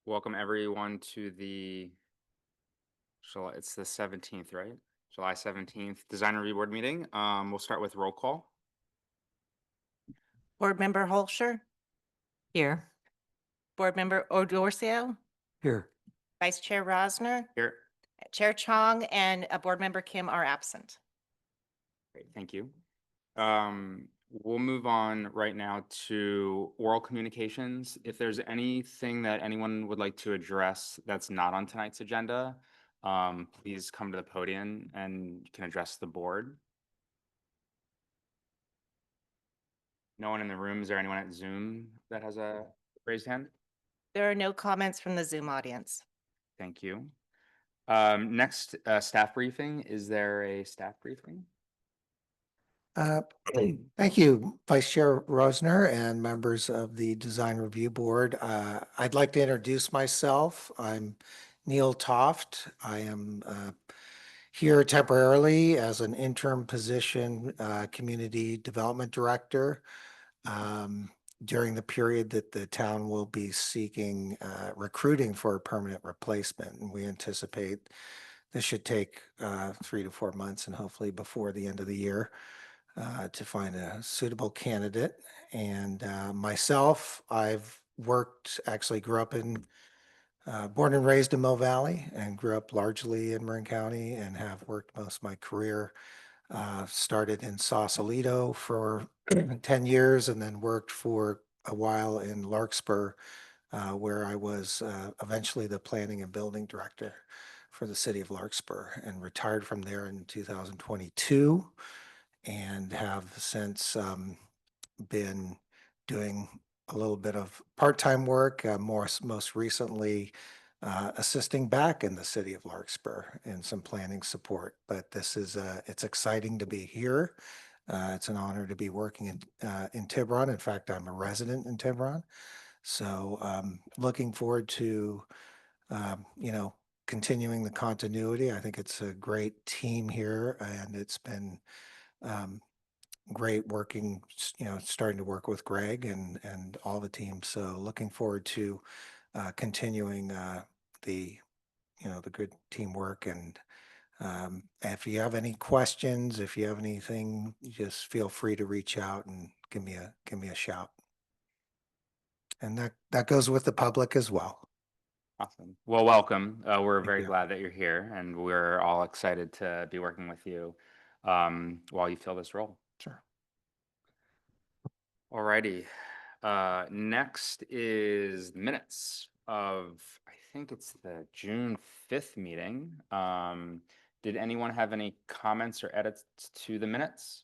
Welcome everyone to it's the 17th, right? July 17th Design Review Board meeting. We'll start with roll call. Board Member Holscher, Here. Board Member O'Dorsio, Here. Vice Chair Rosner, Here. Chair Chong, and Board Member Kim are absent. Great, thank you. We'll move on right now to oral communications. If there's anything that anyone would like to address that's not on tonight's agenda, please come to the podium and you can address the board. No one in the room. Is there anyone at Zoom that has a raised hand? There are no comments from the Zoom audience. Thank you. Next, staff briefing. Is there a staff briefing? Thank you, Vice Chair Rosner and members of the Design Review Board. I'd like to introduce myself. I'm Neil Toft. I am here temporarily as an interim position, Community Development Director, during the period that the town will be seeking recruiting for a permanent replacement. And we anticipate this should take 3 to 4 months and hopefully before the end of the year to find a suitable candidate. And myself, I've grew up born and raised in Mill Valley and grew up largely in Marin County and have worked most of my career. Started in Sausalito for 10 years and then worked for a while in Larkspur, where I was eventually the planning and building director for the city of Larkspur, and retired from there in 2022 and have since been doing a little bit of part-time work, most recently assisting back in the city of Larkspur in some planning support. But it's exciting to be here. It's an honor to be working in Tiburon. In fact, I'm a resident in Tiburon. So looking forward to, continuing the continuity. I think it's a great team here, and it's been great working, starting to work with Greg and all the team. So looking forward to continuing the good teamwork. And if you have any questions, if you have anything, just feel free to reach out and give me a shout. And that goes with the public as well. Awesome. Well, welcome. We're Thank very you. glad that you're here, and we're all excited to be working with you while you fill this role. Sure. Alrighty. Next is minutes of, I think it's the June 5th meeting. Did anyone have any comments or edits to the minutes?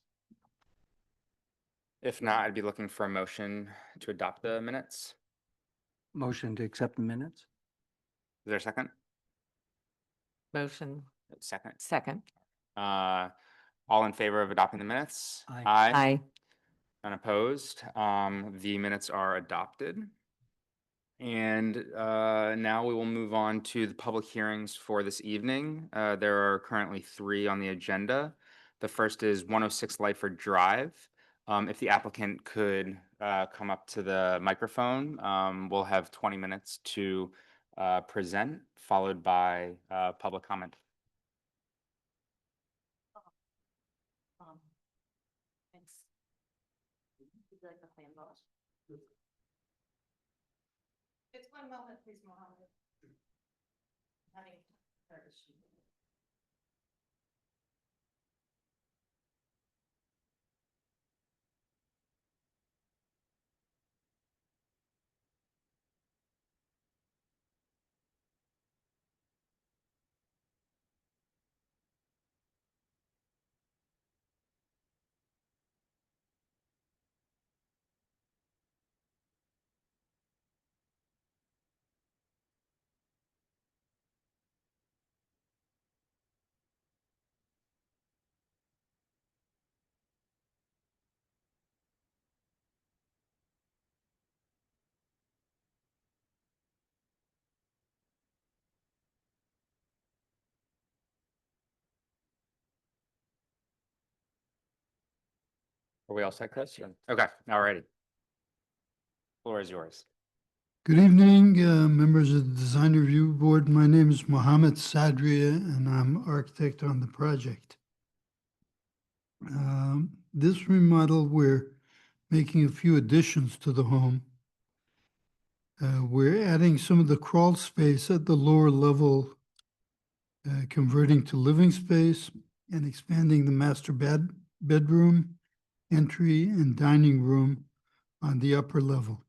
If not, I'd be looking for a motion to adopt the minutes. Motion to accept the minutes? Is there a second? Motion. Second. Second. All in favor of adopting the minutes? Aye. Aye. Unopposed. The minutes are adopted. And now we will move on to the public hearings for this evening. There are currently 3 on the agenda. The first is 106 Lyford Drive. If the applicant could come up to the microphone, we'll have 20 minutes to present, followed by public comment. Thanks. Would you like the plan, boss? Just one moment, please, Mohammed. Having service sheet. Are we all set, Chris? Okay, all righty. Floor is yours. Good evening, members of the Design Review Board. My name is Mohammed Sadria, and I'm architect on the project. This remodel, we're making a few additions to the home. We're adding some of the crawl space at the lower level, converting to living space and expanding the master bedroom, entry, and dining room on the upper level.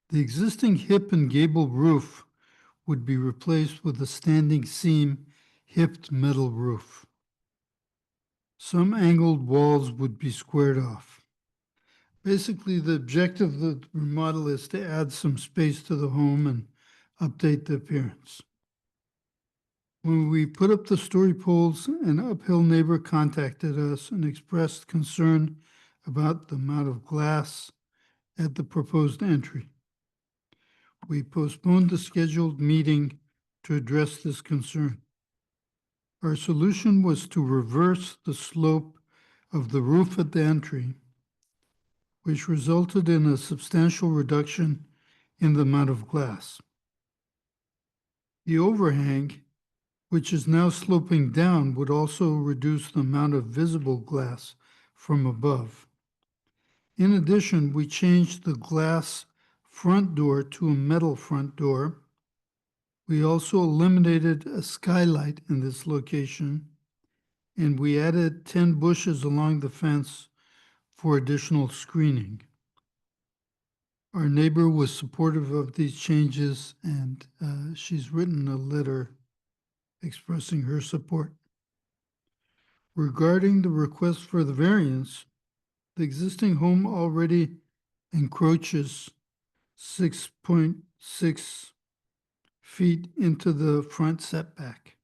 The existing hip and gable roof would be replaced with a standing seam hipped metal roof. Some angled walls would be squared off. Basically, the objective of the remodel is to add some space to the home and update the appearance. When we put up the story poles, an uphill neighbor contacted us and expressed concern about the amount of glass at the proposed entry. We postponed the scheduled meeting to address this concern. Our solution was to reverse the slope of the roof at the entry, which resulted in a substantial reduction in the amount of glass. The overhang, which is now sloping down, would also reduce the amount of visible glass from above. In addition, we changed the glass front door to a metal front door. We also eliminated a skylight in this location, and we added 10 bushes along the fence for additional screening. Our neighbor was supportive of these changes, and she's written a letter expressing her support. Regarding the request for the variance, the existing home already encroaches 6.6 feet into the front setback.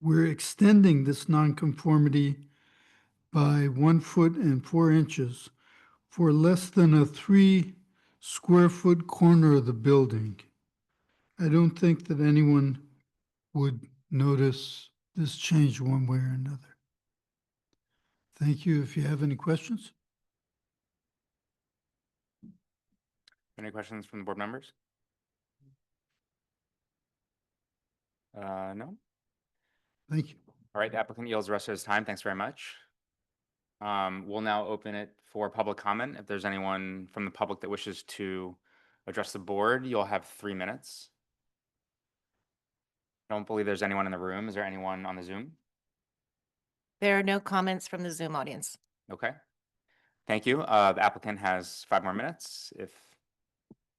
We're extending this nonconformity by 1 foot and 4 inches for less than a 3 square foot corner of the building. I don't think that anyone would notice this change one way or another. Thank you. If you have any questions. Any questions from the board members? No? Thank you. All right, the applicant yields the rest of his time. Thanks very much. We'll now open it for public comment. If there's anyone from the public that wishes to address the board, you'll have 3 minutes. I don't believe there's anyone in the room. Is there anyone on the Zoom? There are no comments from the Zoom audience. Okay. Thank you. The applicant has 5 more minutes. If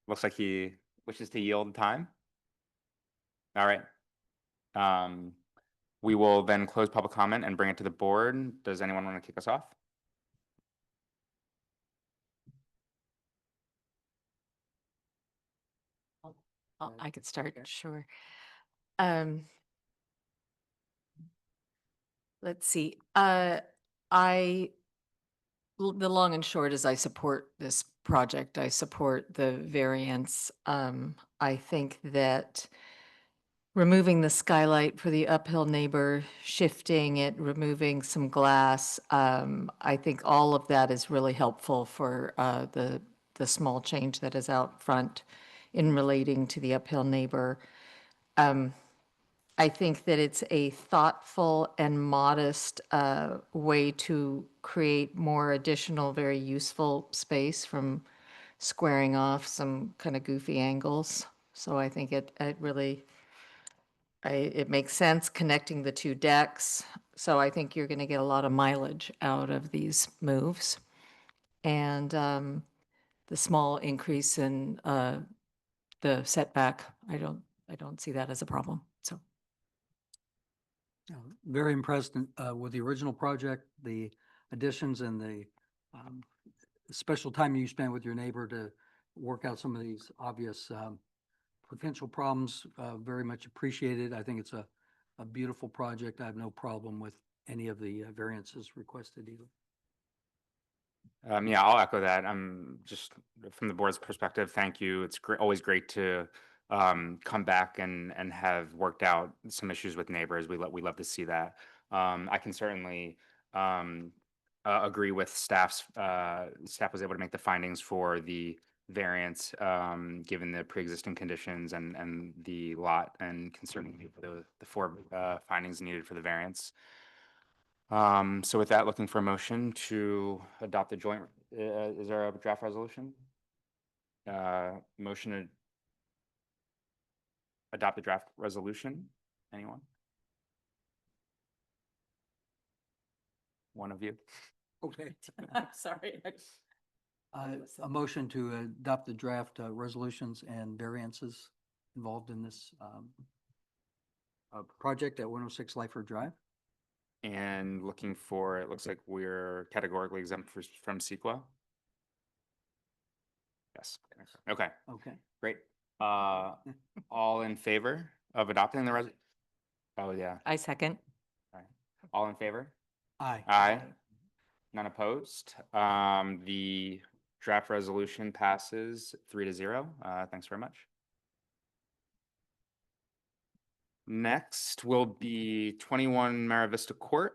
looks like he wishes to yield time. All right. We will then close public comment and bring it to the board. Does anyone want to kick us off? I could start, sure. Let's see, the long and short is I support this project. I support the variance. I think that removing the skylight for the uphill neighbor, shifting it, removing some glass, I think all of that is really helpful for the small change that is out front in relating to the uphill neighbor. I think that it's a thoughtful and modest way to create more additional, very useful space from squaring off some kind of goofy angles. So I think it really, it makes sense connecting the 2 decks. So I think you're going to get a lot of mileage out of these moves. And the small increase in the setback, I don't see that as a problem, so. Very impressed with the original project, the additions and the special time you spent with your neighbor to work out some of these obvious potential problems. Very much appreciated. I think it's a beautiful project. I have no problem with any of the variances requested either. Yeah, I'll echo that. Just from the board's perspective, thank you. It's always great to come back and have worked out some issues with neighbors. We love to see that. I can certainly agree with staff was able to make the findings for the variance, given the pre-existing conditions and the lot and concerning the four findings needed for the variance. So with that, looking for a motion to adopt the joint, is there a draft resolution? Motion to adopt the draft resolution? Anyone? One of you? Okay. Sorry. A motion to adopt the draft resolutions and variances involved in this project at 106 Lyford Drive. And looking for, it looks like we're categorically exempt from CEQA. Yes, okay, Okay. great. All in favor of adopting the oh, yeah, I second. all in favor? Aye. Aye. None opposed. The draft resolution passes 3-0. Thanks very much. Next will be 21 Mara Vista Court.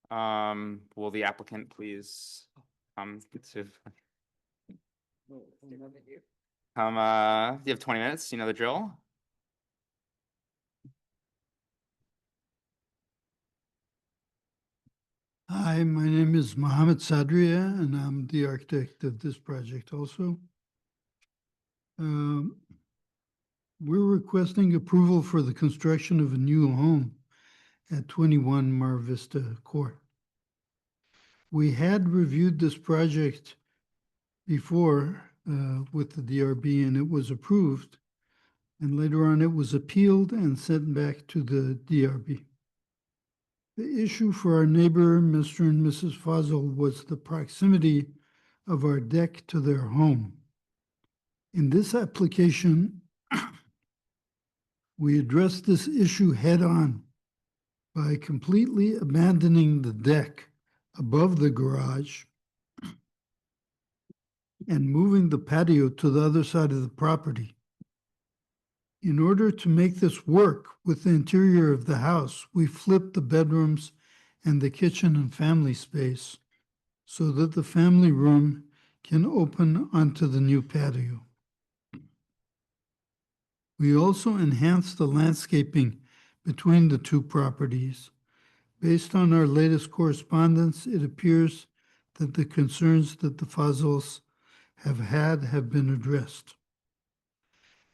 Will the applicant please come to you have 20 minutes, you know the drill. Hi, my name is Mohammed Sadria, and I'm the architect of this project also. We're requesting approval for the construction of a new home at 21 Mar Vista Court. We had reviewed this project before with the DRB, and it was approved. And later on, it was appealed and sent back to the DRB. The issue for our neighbor, Mr. and Mrs. Fazil, was the proximity of our deck to their home. In this application, we addressed this issue head-on by completely abandoning the deck above the garage and moving the patio to the other side of the property. In order to make this work with the interior of the house, we flipped the bedrooms and the kitchen and family space so that the family room can open onto the new patio. We also enhanced the landscaping between the two properties. Based on our latest correspondence, it appears that the concerns that the Fazils have been addressed.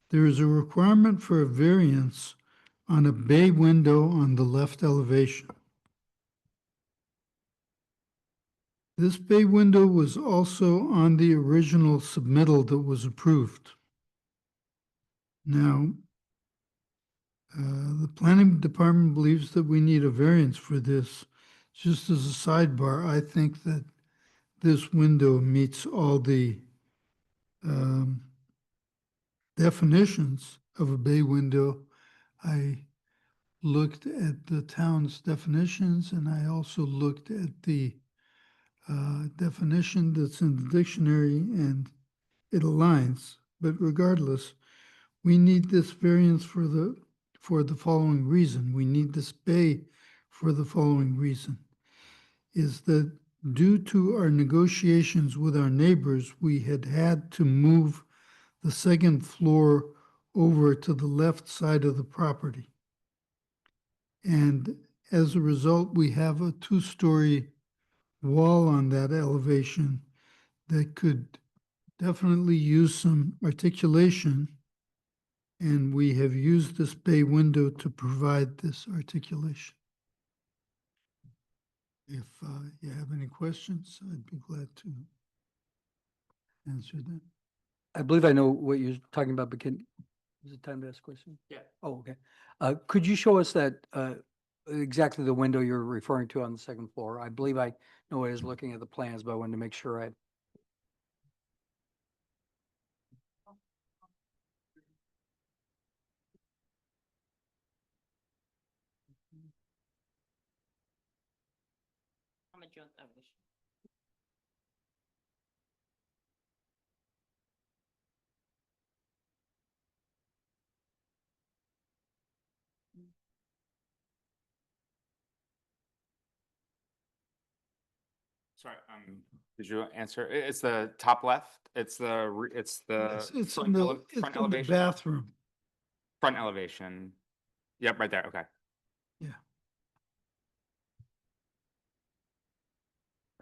There is a requirement for a variance on a bay window on the left elevation. This bay window was also on the original submittal that was approved. Now, the planning department believes that we need a variance for this. Just as a sidebar, I think that this window meets all the definitions of a bay window. I looked at the town's definitions, and I also looked at the definition that's in the dictionary, and it aligns. But regardless, we need this variance for the following reason. We need this bay for the following reason, is that due to our negotiations with our neighbors, we had to move the second floor over to the left side of the property. And as a result, we have a two-story wall on that elevation that could definitely use some articulation. And we have used this bay window to provide this articulation. If you have any questions, I'd be glad to answer them. I believe I know what you're talking about, but is it time to ask a question? Yeah. Oh, okay. Could you show us that, exactly the window you're referring to on the second floor? I believe I know I was looking at the plans, but I wanted to make sure I. I'm a joint elevation. Sorry, did you answer? It's the top left. It's it's the It's front in the, front it's in the elevation. bathroom. Front elevation. Yep, right there. Okay. Yeah.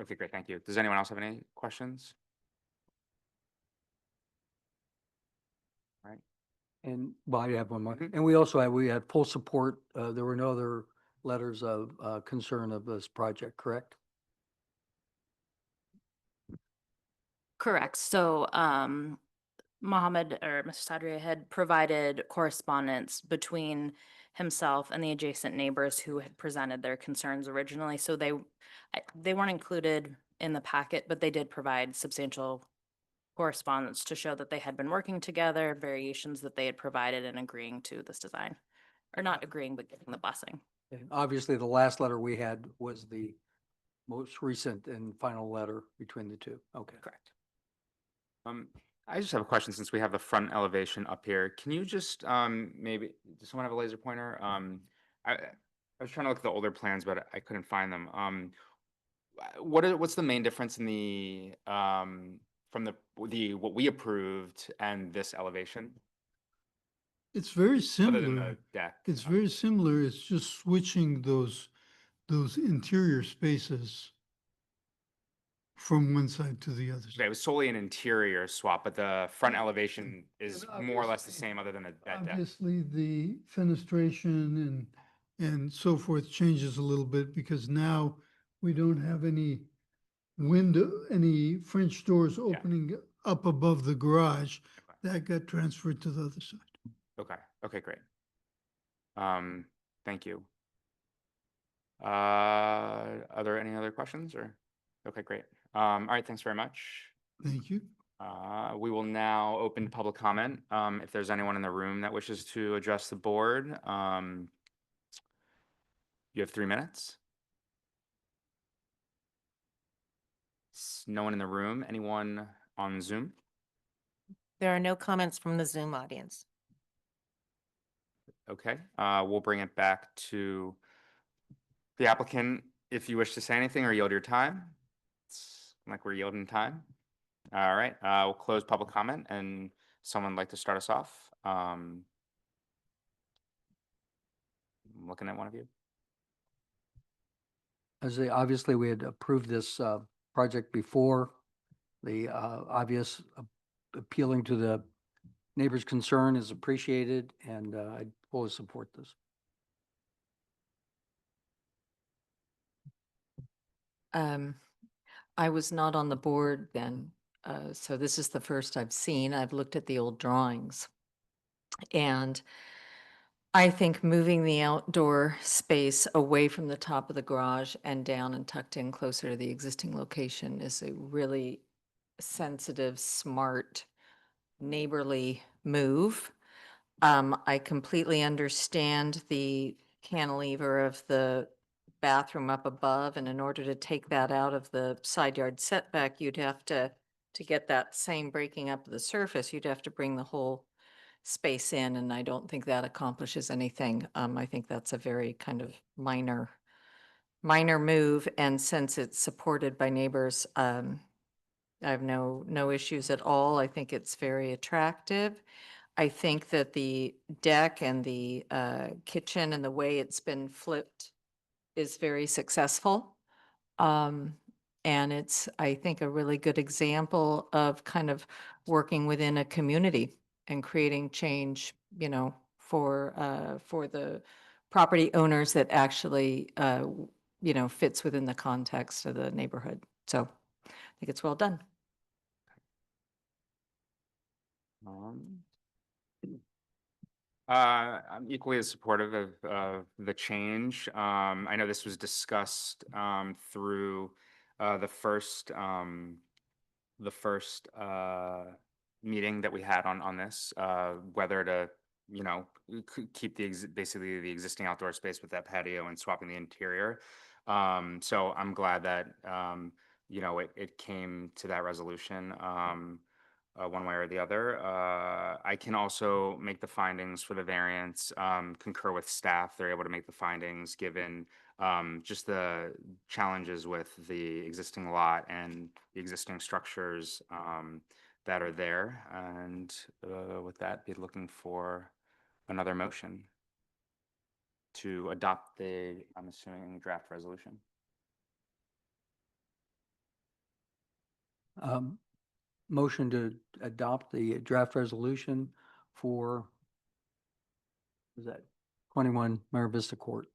Okay, great. Thank you. Does anyone else have any questions? All right. And, well, I have one more. Mhm. And we had full support. There were no other letters of concern of this project, correct? Correct. So, Mohammed or Mr. Sadri had provided correspondence between himself and the adjacent neighbors who had presented their concerns originally. So they weren't included in the packet, but they did provide substantial correspondence to show that they had been working together, variations that they had provided and agreeing to this design. Or not agreeing, but giving the blessing. And obviously, the last letter we had was the most recent and final letter between the two. Okay. Correct. I just have a question since we have the front elevation up here. Can you just maybe does someone have a laser pointer? I was trying to look at the older plans, but I couldn't find them. What's the main difference in the from the what we approved and this elevation It's very other than similar. the deck? It's very similar. It's just switching those interior spaces from one side to the other. Okay, it was solely an interior swap, but the front elevation is And more or less the obviously- same other than that deck. Obviously, the fenestration and so forth changes a little bit because now we don't have any French doors opening up above the garage. Okay. That got transferred to the other side. Okay, okay, great. Thank you. Are there any other questions or? Okay, great. All right, thanks very much. Thank you. We will now open to public comment. If there's anyone in the room that wishes to address the board, you have 3 minutes. No one in the room. Anyone on Zoom? There are no comments from the Zoom audience. Okay, we'll bring it back to the applicant if you wish to say anything or yield your time. It's like we're yielding time. All right, we'll close public comment and someone like to start us off. I'm looking at one of you. Obviously, we had approved this project before. The obvious appealing to the neighbor's concern is appreciated, and I fully support this. I was not on the board then, so this is the first I've seen. I've looked at the old drawings. And I think moving the outdoor space away from the top of the garage and down and tucked in closer to the existing location is a really sensitive, smart, neighborly move. I completely understand the cantilever of the bathroom up above, and in order to take that out of the side yard setback, you'd have to get that same breaking up of the surface, you'd have to bring the whole space in, and I don't think that accomplishes anything. I think that's a very kind of minor move, and since it's supported by neighbors, I have no issues at all. I think it's very attractive. I think that the deck and the kitchen and the way it's been flipped is very successful. And it's, I think, a really good example of kind of working within a community and creating change, for the property owners that actually, fits within the context of the neighborhood. So I think it's well done. I'm equally as supportive of the change. I know this was discussed through the first meeting that we had on this, whether to keep basically the existing outdoor space with that patio and swapping the interior. So I'm glad that it came to that resolution. One way or the other. I can also make the findings for the variance, concur with staff. They're able to make the findings given just the challenges with the existing lot and the existing structures that are there. And with that, be looking for another motion to adopt the, I'm assuming, draft resolution. Motion to adopt the draft resolution for, is that 21 Mar Vista Court?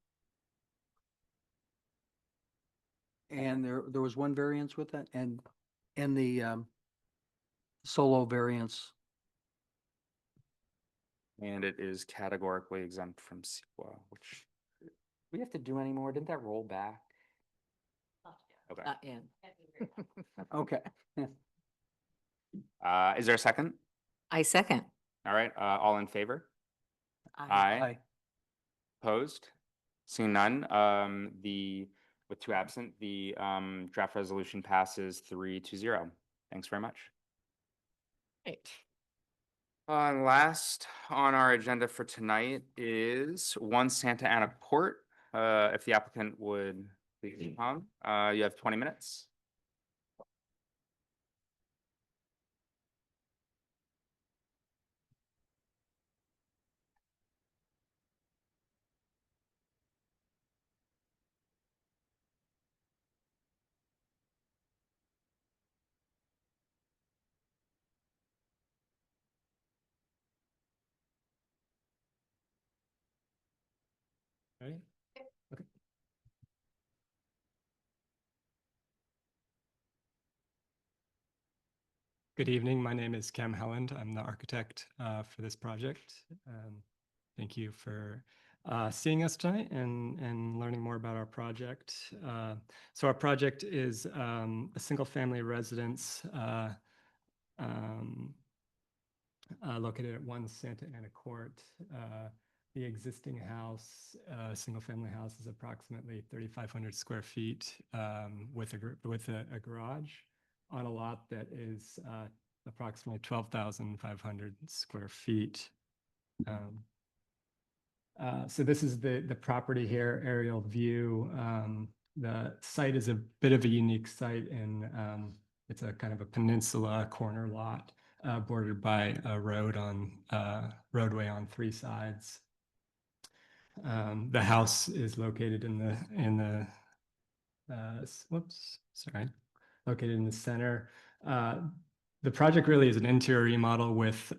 And there was one variance with that and the solo variance. And it is categorically exempt from CEQA, which we have to do anymore. Didn't that roll back? Okay. In. Okay. Is there a second? I second. All right, all in favor? Aye. Opposed? Seeing none, with two absent, the draft resolution passes 3-0. Thanks very much. Right. And last on our agenda for tonight is 1 Santa Ana Court. If the applicant would please come, you have 20 minutes. Ready? Okay. Good evening. My name is Cam Helland. I'm the architect for this project. Thank you for seeing us tonight and learning more about our project. So our project is a single-family residence located at 1 Santa Ana Court. The existing house, single-family house, is approximately 3,500 square feet with a garage on a lot that is approximately 12,500 square feet. So this is the property here, aerial view. The site is a bit of a unique site, and it's a kind of a peninsula corner lot bordered by a roadway on 3 sides. The house is located located in the center. The project really is an interior remodel with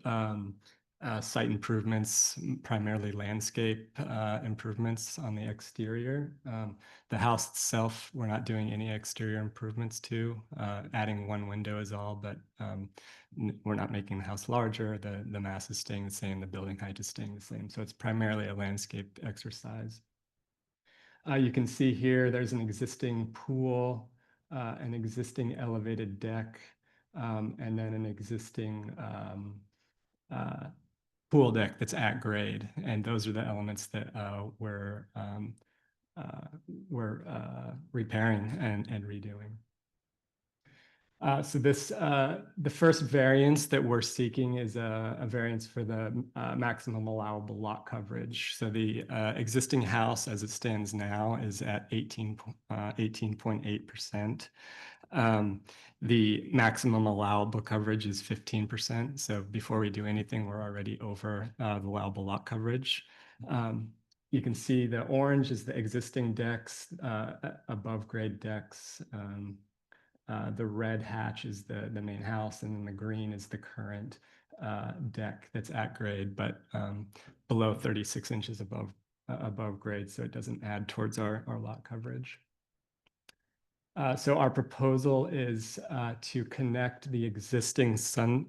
site improvements, primarily landscape improvements on the exterior. The house itself, we're not doing any exterior improvements to. Adding 1 window is all, but we're not making the house larger. The mass is staying the same. The building height is staying the same. So it's primarily a landscape exercise. You can see here there's an existing pool, an existing elevated deck, and then an existing pool deck that's at grade. And those are the elements that we're repairing and redoing. So the first variance that we're seeking is a variance for the maximum allowable lot coverage. So the existing house as it stands now is at 18.8%. The maximum allowable coverage is 15%. So before we do anything, we're already over the allowable lot coverage. You can see the orange is the existing decks, above grade decks. The red hatch is the main house, and then the green is the current deck that's at grade, but below 36 inches above grade, so it doesn't add towards our lot coverage. So our proposal is to connect the existing what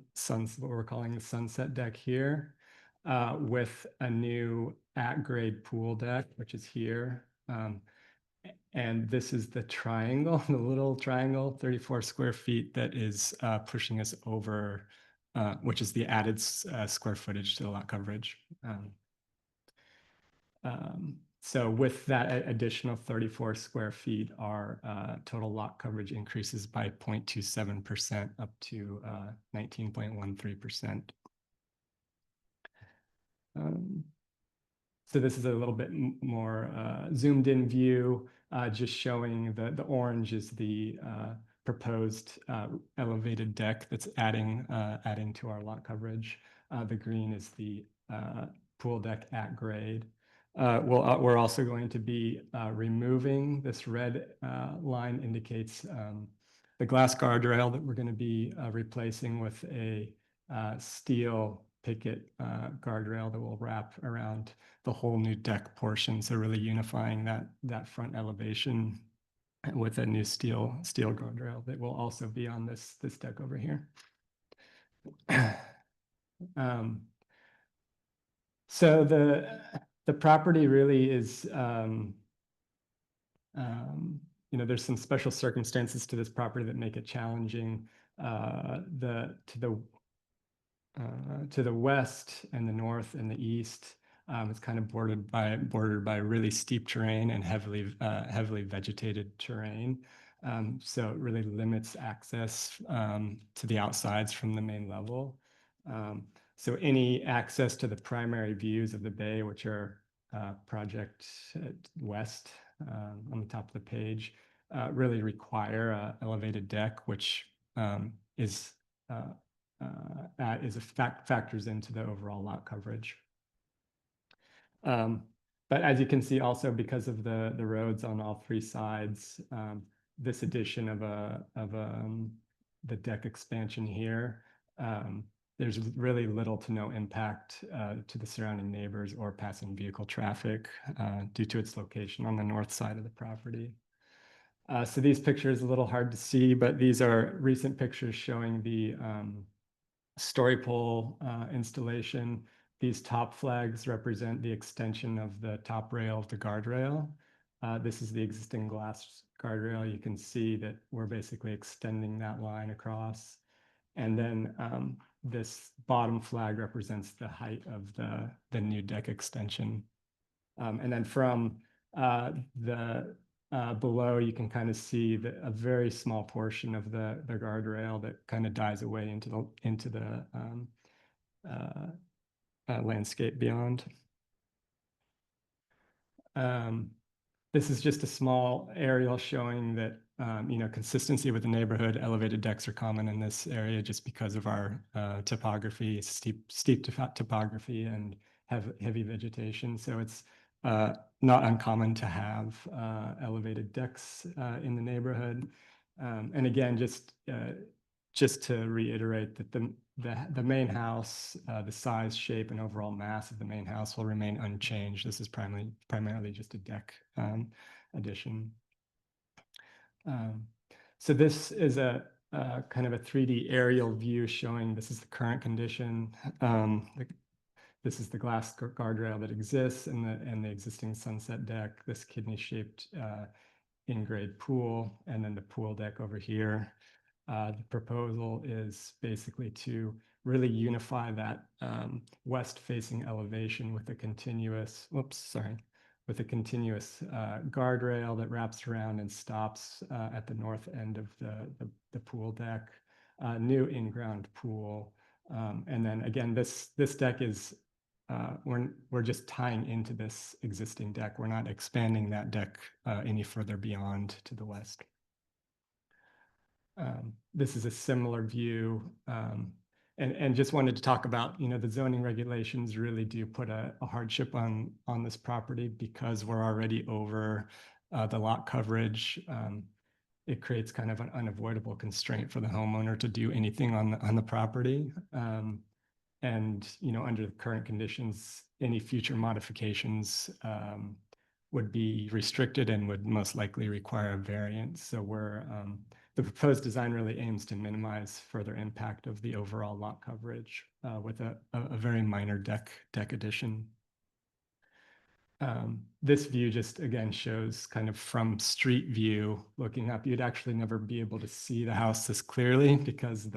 we're calling the sunset deck here, with a new at-grade pool deck, which is here. And this is the triangle, the little triangle, 34 square feet that is pushing us over, which is the added square footage to the lot coverage. So with that additional 34 square feet, our total lot coverage increases by 0.27% up to 19.13%. So this is a little bit more zoomed in view, just showing the orange is the proposed elevated deck that's adding to our lot coverage. The green is the pool deck at grade. We're also going to be removing this red line indicates the glass guardrail that we're going to be replacing with a steel picket guardrail that will wrap around the whole new deck portion. So really unifying that front elevation with a new steel guardrail that will also be on this deck over here. So the property really is, there's some special circumstances to this property that make it challenging. To the west and the north and the east, it's kind of bordered by really steep terrain and heavily vegetated terrain. So it really limits access to the outsides from the main level. So any access to the primary views of the bay, which are project west on the top of the page, really require an elevated deck, which factors into the overall lot coverage. But as you can see, also because of the roads on all three sides, this addition of the deck expansion here, there's really little to no impact to the surrounding neighbors or passing vehicle traffic due to its location on the north side of the property. So these pictures are a little hard to see, but these are recent pictures showing the story pole installation. These top flags represent the extension of the top rail of the guardrail. This is the existing glass guardrail. You can see that we're basically extending that line across. And then this bottom flag represents the height of the new deck extension. And then from below, you can kind of see a very small portion of the guardrail that kind of dies away into the landscape beyond. This is just a small aerial showing that consistency with the neighborhood. Elevated decks are common in this area just because of our topography, steep topography and heavy vegetation. So it's not uncommon to have elevated decks in the neighborhood. And again, just to reiterate that the main house, the size, shape, and overall mass of the main house will remain unchanged. This is primarily just a deck addition. So this is a kind of a 3D aerial view showing this is the current condition. This is the glass guardrail that exists and the existing sunset deck, this kidney-shaped in-grade pool, and then the pool deck over here. The proposal is basically to really unify that west-facing elevation with a continuous, guardrail that wraps around and stops at the north end of the pool deck, new in-ground pool. And then again, this deck is, we're just tying into this existing deck. We're not expanding that deck any further beyond to the west. This is a similar view, and just wanted to talk about, the zoning regulations really do put a hardship on this property because we're already over the lot coverage. It creates kind of an unavoidable constraint for the homeowner to do anything on the property. And under the current conditions, any future modifications would be restricted and would most likely require a variance. So the proposed design really aims to minimize further impact of the overall lot coverage with a very minor deck addition. This view just again shows kind of from street view looking up, you'd actually never be able to see the house this clearly because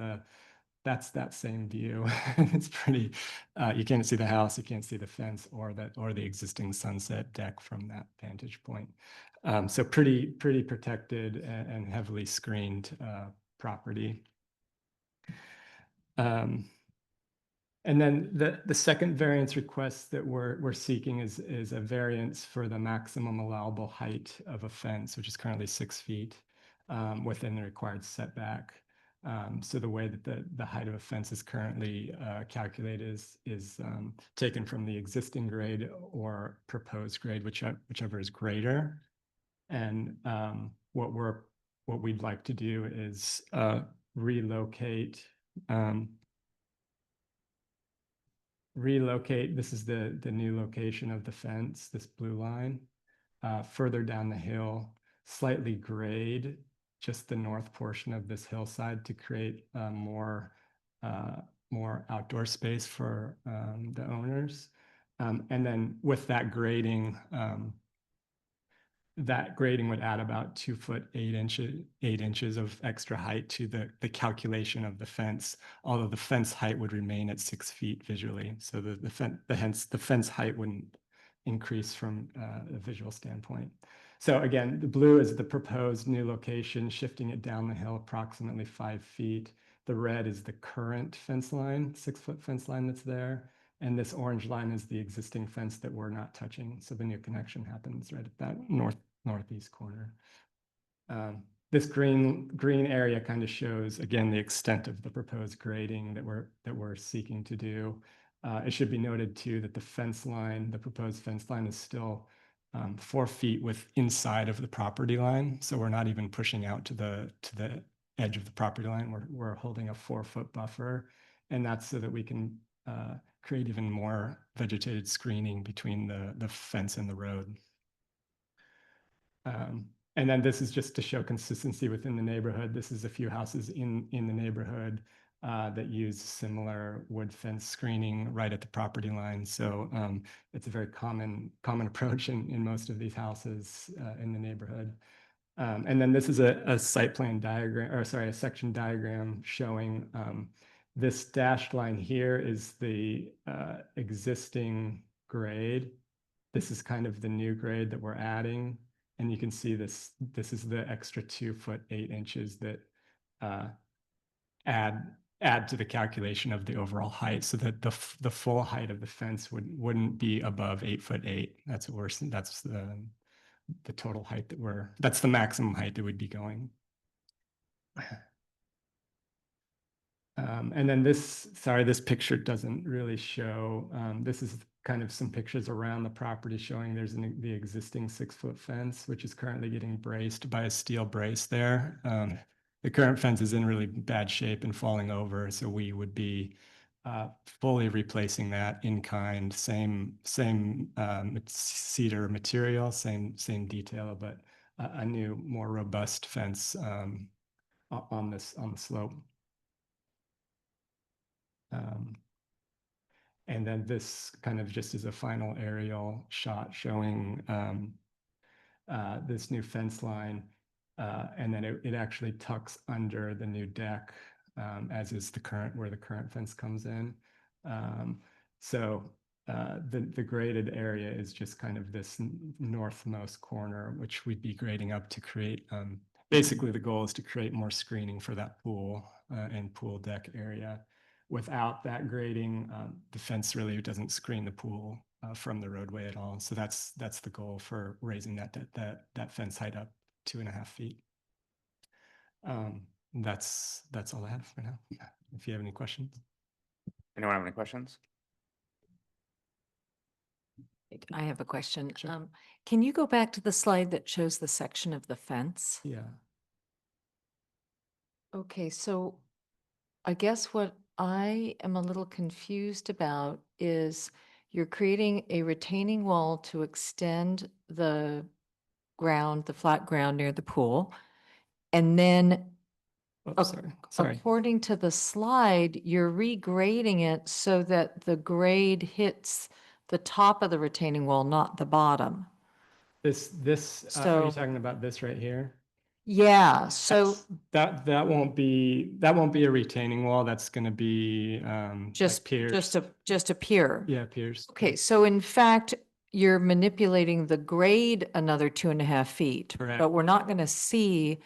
that's that same view. It's pretty, you can't see the house, you can't see the fence or the existing sunset deck from that vantage point. So pretty protected and heavily screened property. And then the second variance request that we're seeking is a variance for the maximum allowable height of a fence, which is currently 6 feet within the required setback. So the way that the height of a fence is currently calculated is taken from the existing grade or proposed grade, whichever is greater. And what we'd like to do is relocate. This is the new location of the fence, this blue line, further down the hill, slightly grade just the north portion of this hillside to create more outdoor space for the owners. And then with that grading would add about 2 foot 8 inches of extra height to the calculation of the fence, although the fence height would remain at 6 feet visually. So hence the fence height wouldn't increase from a visual standpoint. So again, the blue is the proposed new location, shifting it down the hill approximately 5 feet. The red is the current fence line, 6-foot fence line that's there. And this orange line is the existing fence that we're not touching. So the new connection happens right at that northeast corner. This green area kind of shows, again, the extent of the proposed grading that we're seeking to do. It should be noted too that the proposed fence line is still 4 feet inside of the property line. So we're not even pushing out to the edge of the property line. We're holding a 4-foot buffer, and that's so that we can create even more vegetated screening between the fence and the road. And then this is just to show consistency within the neighborhood. This is a few houses in the neighborhood that use similar wood fence screening right at the property line. So it's a very common approach in most of these houses in the neighborhood. And then this is a site plan diagram, or sorry, a section diagram showing this dashed line here is the existing grade. This is kind of the new grade that we're adding. And you can see this is the extra 2 foot 8 inches that add to the calculation of the overall height, so that the full height of the fence wouldn't be above 8 foot 8. That's the total height that's the maximum height that would be going. And then this picture doesn't really show, this is kind of some pictures around the property showing there's the existing 6-foot fence, which is currently getting braced by a steel brace there. The current fence is in really bad shape and falling over, so we would be fully replacing that in kind, same cedar material, same detail, but a new, more robust fence on the slope. And then this kind of just is a final aerial shot showing this new fence line. And then it actually tucks under the new deck, as is where the current fence comes in. So the graded area is just kind of this northmost corner, which we'd be grading up to create. Basically, the goal is to create more screening for that pool and pool deck area. Without that grading, the fence really doesn't screen the pool from the roadway at all. So that's the goal for raising that fence height up 2.5 feet. That's all I have for now. If you have any questions. Anyone have any questions? I have a question. Sure. Can you go back to the slide that shows the section of the fence? Yeah. Okay, so I guess what I am a little confused about is you're creating a retaining wall to extend the flat ground near the pool. And then Oops, sorry. according to the slide, you're regrading it so that the grade hits the top of the retaining wall, not the bottom. Are you So- talking about this right here? Yeah, so That won't be a retaining wall. That's going to be just piers. just a pier. Yeah, piers. Okay, so in fact, you're manipulating the grade another 2.5 feet. Correct. But we're not going to see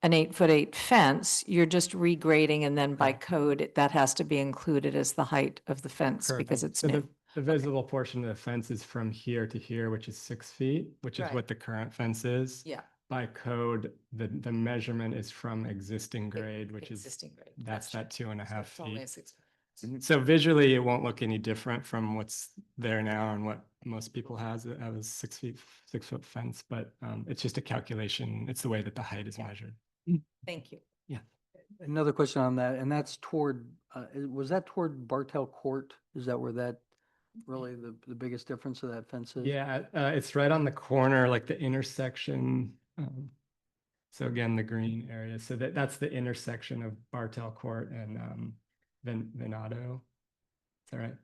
an 8-foot-8 fence, you're just regrading and then by Correct. code, that has to be included as the height of the fence because Correct. it's So new. the visible portion of the fence is from here to here, which is 6 feet, which is Right. what the current fence is. Yeah. By code, the measurement is from existing grade, which is, Existing grade. that's Gotcha. that 2.5 So it's only feet. a 6 So visually, it won't look any different from what's there now and what most people have a 6-foot fence, but it's just a calculation. It's the way that the height is Yeah. measured. Thank you. Another question on that, and that's toward, was that toward Bartel Court? Is that where that really the biggest difference of that fence is? Yeah, it's right on the corner, like the intersection. So again, the green area. So that's the intersection of Bartel Court and Venado. Is that right?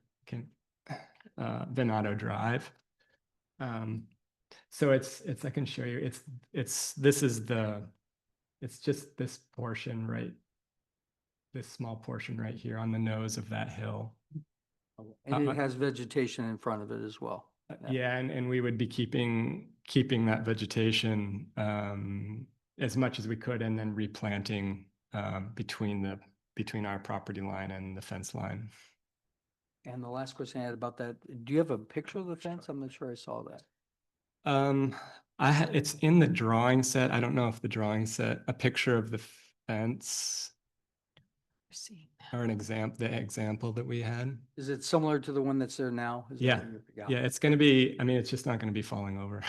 Venado Drive. So it's I can show you. It's just this portion right, this small portion right here on the nose of that hill. And it has vegetation in front of it as well. Yeah, and we would be keeping that vegetation as much as we could, and then replanting between our property line and the fence line. And the last question I had about that, do you have a picture of the fence? I'm not sure I saw that. It's in the drawing set. I don't know if the drawing set a picture of the fence or the example that we had. Is it similar to the one that's there now? Is that Yeah. what you're- Yeah, it's going to be, I mean, it's just not going to be falling over.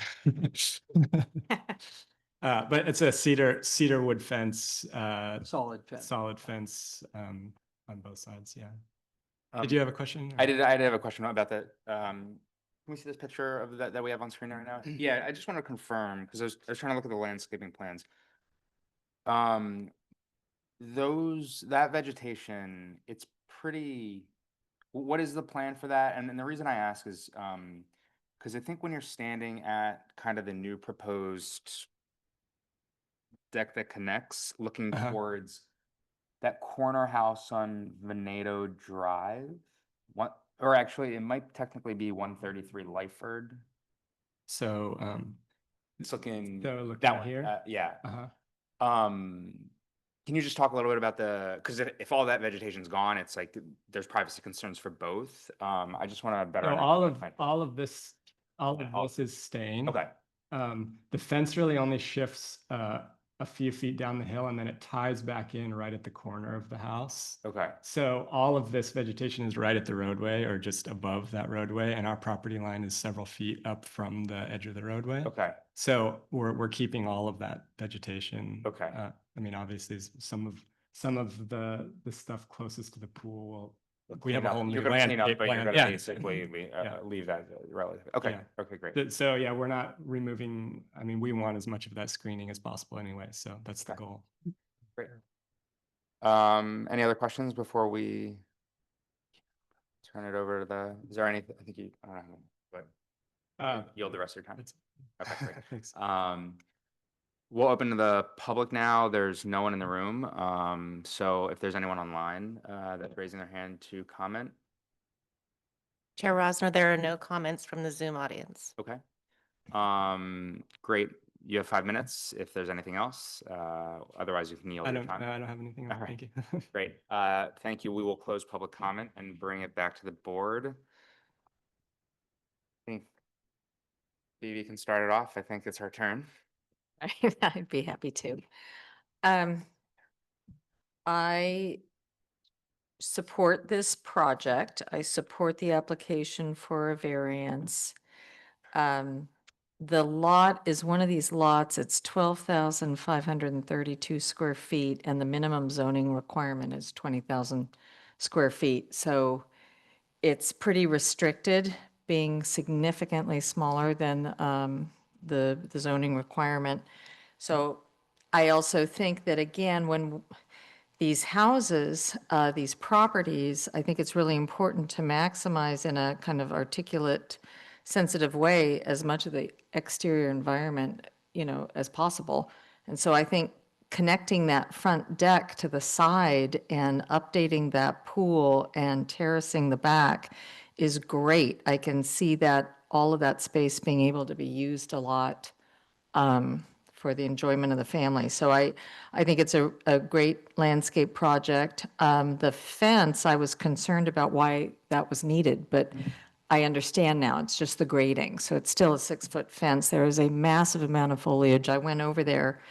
But it's a cedar wood fence, Solid fence. solid fence on both sides. Yeah. Um, Did you have a question? I did have a question about that. Can we see this picture of that we have on screen right now? Yeah, I just want to confirm, because I was trying to look at the landscaping plans. That vegetation, it's pretty, what is the plan for that? And then the reason I ask is, because I think when you're standing at kind of the new proposed deck that connects, looking Uh-huh. towards that corner house on Venado Drive, or actually, it might technically be 133 Lyford. So, It's looking so looking that one. here. Yeah. Uh-huh. Can you just talk a little bit about because if all that vegetation's gone, it's like there's privacy concerns for both. I just want to better. So understand. all of this is staying. Okay. The fence really only shifts a few feet down the hill, and then it ties back in right at the corner of the house. Okay. So all of this vegetation is right at the roadway or just above that roadway, and our property line is several feet up from the edge of the roadway. Okay. So we're keeping all of that vegetation. Okay. I mean, obviously, some of the stuff closest to the pool we have a whole new You're gonna clean up, landscape but you're plan. gonna Yeah. basically leave that relative. Okay. Yeah. Okay. Great. So yeah, we're not removing, I mean, we want as much of that screening as possible anyway, so that's the Okay. goal. Great. Any other questions before we turn it over to is there anything, I think I don't know, but yield the rest of your time. That's- Okay, great. Thanks. We'll open to the public now. There's no one in the room. So if there's anyone online that's raising their hand to comment, Chair Rosner, there are no comments from the Zoom audience. okay. Great. You have 5 minutes if there's anything else. Otherwise, you can yield I your don't time. have anything All else. right. Thank you. Great. Thank you. We will close public comment and bring it back to the board. I think Phoebe can start it off. I think it's her turn. I'd be happy to. I support this project. I support the application for a variance. The lot is one of these lots, it's 12,532 square feet, and the minimum zoning requirement is 20,000 square feet. So it's pretty restricted, being significantly smaller than the zoning requirement. So I also think that, again, when these houses, these properties, I think it's really important to maximize in a kind of articulate, sensitive way as much of the exterior environment, as possible. And so I think connecting that front deck to the side and updating that pool and terracing the back is great. I can see that all of that space being able to be used a lot for the enjoyment of the family. So I think it's a great landscape project. The fence, I was concerned about why that was needed, but I understand now. It's just the grading. So it's still a 6-foot fence. There is a massive amount of foliage. I went over there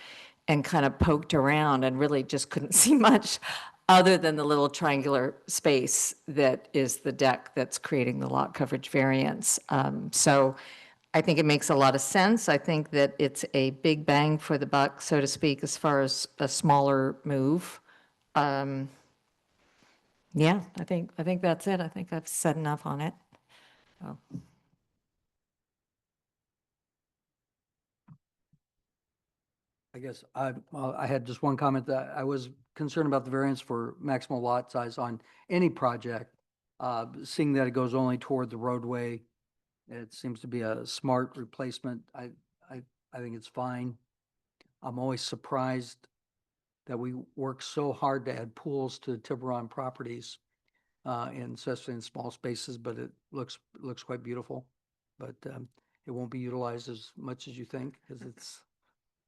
and kind of poked around and really just couldn't see much other than the little triangular space that is the deck that's creating the lot coverage variance. So I think it makes a lot of sense. I think that it's a big bang for the buck, so to speak, as far as a smaller move. Yeah, I think that's it. I think I've said enough on it. Oh. I guess I had just one comment that I was concerned about the variance for maximal lot size on any project. Seeing that it goes only toward the roadway, it seems to be a smart replacement. I think it's fine. I'm always surprised that we work so hard to add pools to Tiburon properties, and especially in small spaces, but it looks quite beautiful. But it won't be utilized as much as you think, because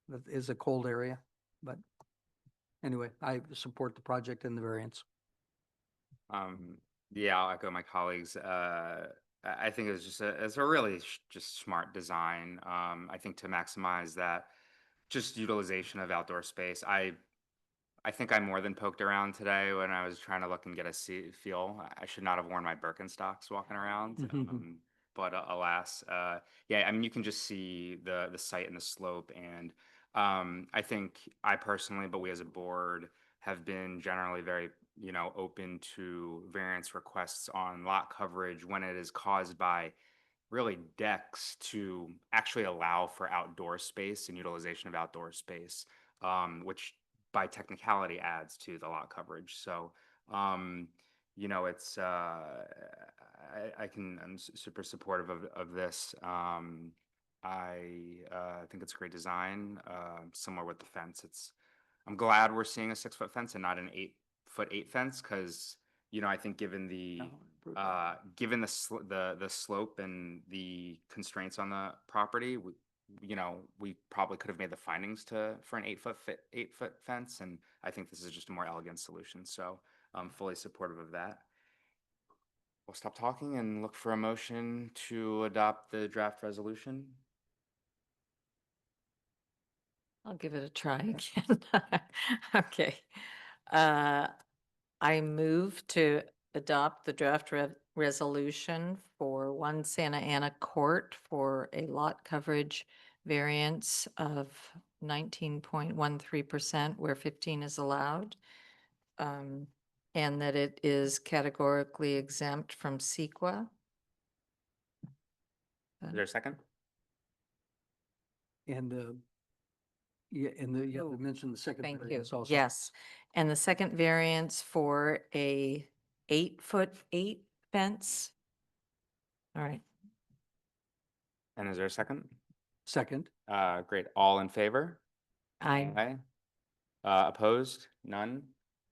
that is a cold area. But anyway, I support the project and the variance. Yeah, I'll echo my colleagues. I think it's a really just smart design. I think to maximize that just utilization of outdoor space. I think I more than poked around today when I was trying to look and get a feel. I should not have worn my Birkenstocks walking around. But alas, yeah, I mean, you can just see the site and the slope. And I think I personally, but we as a board have been generally very, open to variance requests on lot coverage when it is caused by really decks to actually allow for outdoor space and utilization of outdoor space, which by technicality adds to the lot coverage. So, it's I'm super supportive of this. I think it's a great design. Similar with the fence, I'm glad we're seeing a 6-foot fence and not an 8-foot 8 fence, because I think given the given the slope and the constraints on the property, we probably could have made the findings for an 8-foot fence, and I think this is just a more elegant solution. So I'm fully supportive of that. We'll stop talking and look for a motion to adopt the draft resolution. I'll give it a try again. Okay. I move to adopt the draft resolution for 1 Santa Ana Court for a lot coverage variance of 19.13% where 15 is allowed. And that it is categorically exempt from CEQA. Is there a second? And yeah, and you have Oh, to mention the second Thank you. variance also. Yes. And the second variance for a 8-foot 8 fence. All right. And is there a second? Second. Great. All in favor? I Aye. Opposed? None.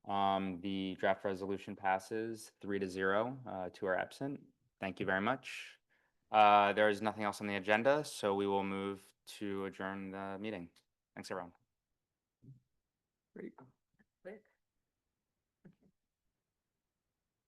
The draft resolution passes 3-0, 2 are absent. Thank you very much. There is nothing else on the agenda, so we will move to adjourn the meeting. Thanks, everyone. Great.